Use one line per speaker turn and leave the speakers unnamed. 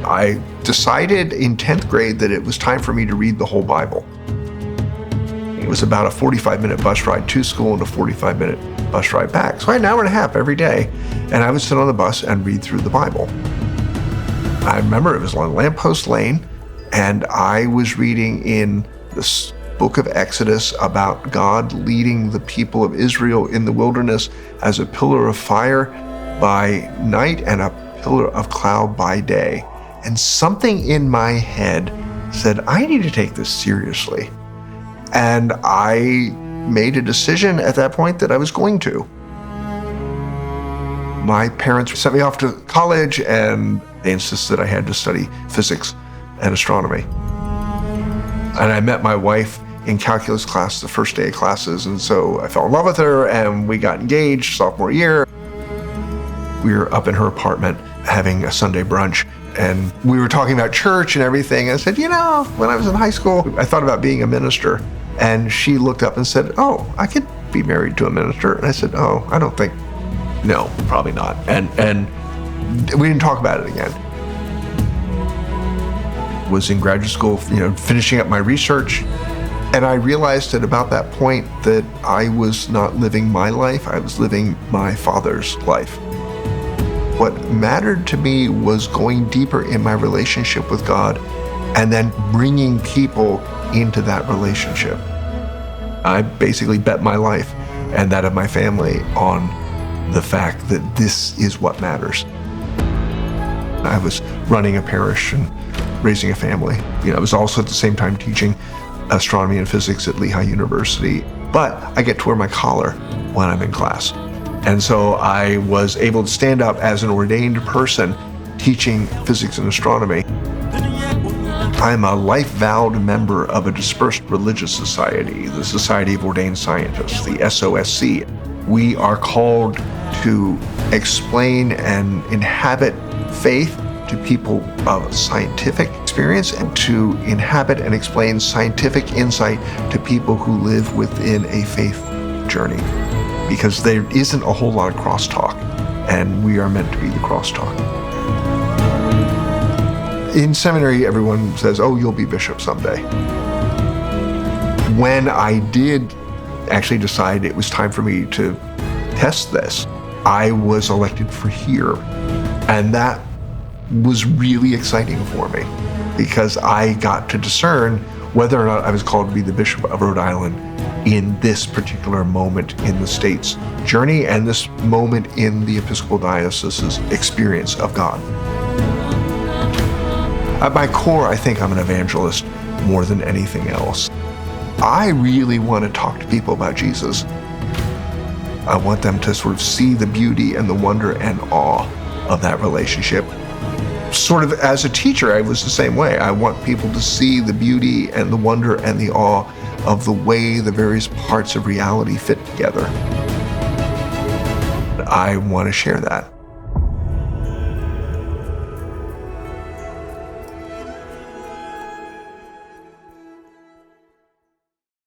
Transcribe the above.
I decided in 10th grade that it was time for me to read the whole Bible. It was about a 45-minute bus ride to school and a 45-minute bus ride back. So I had an hour and a half every day, and I would sit on the bus and read through the Bible. I remember it was on Lamppost Lane, and I was reading in this book of Exodus about God leading the people of Israel in the wilderness as a pillar of fire by night and a pillar of cloud by day. And something in my head said, I need to take this seriously. And I made a decision at that point that I was going to. My parents sent me off to college, and they insisted I had to study physics and astronomy. And I met my wife in calculus class the first day of classes, and so I fell in love with her, and we got engaged sophomore year. We were up in her apartment having a Sunday brunch, and we were talking about church and everything. I said, when I was in high school, I thought about being a minister. And she looked up and said, oh, I could be married to a minister. And I said, oh, I don't think, no, probably not. And we didn't talk about it again. Was in graduate school, finishing up my research. And I realized at about that point that I was not living my life, I was living my father's life. What mattered to me was going deeper in my relationship with God and then bringing people into that relationship. I basically bet my life and that of my family on the fact that this is what matters. I was running a parish and raising a family. I was also at the same time teaching astronomy and physics at Lehigh University, but I get to wear my collar when I'm in class. And so I was able to stand up as an ordained person teaching physics and astronomy. I'm a life-vowed member of a dispersed religious society, the Society of Ordained Scientists, the SOSC. We are called to explain and inhabit faith to people of scientific experience and to inhabit and explain scientific insight to people who live within a faith journey. Because there isn't a whole lot of crosstalk, and we are meant to be the crosstalk. In seminary, everyone says, oh, you'll be bishop someday. When I did actually decide it was time for me to test this, I was elected for here. And that was really exciting for me because I got to discern whether or not I was called to be the Bishop of Rhode Island in this particular moment in the state's journey and this moment in the Episcopal Diocese's experience of God. At my core, I think I'm an evangelist more than anything else. I really want to talk to people about Jesus. I want them to sort of see the beauty and the wonder and awe of that relationship. Sort of as a teacher, I was the same way. I want people to see the beauty and the wonder and the awe of the way the various parts of reality fit together. I want to share that.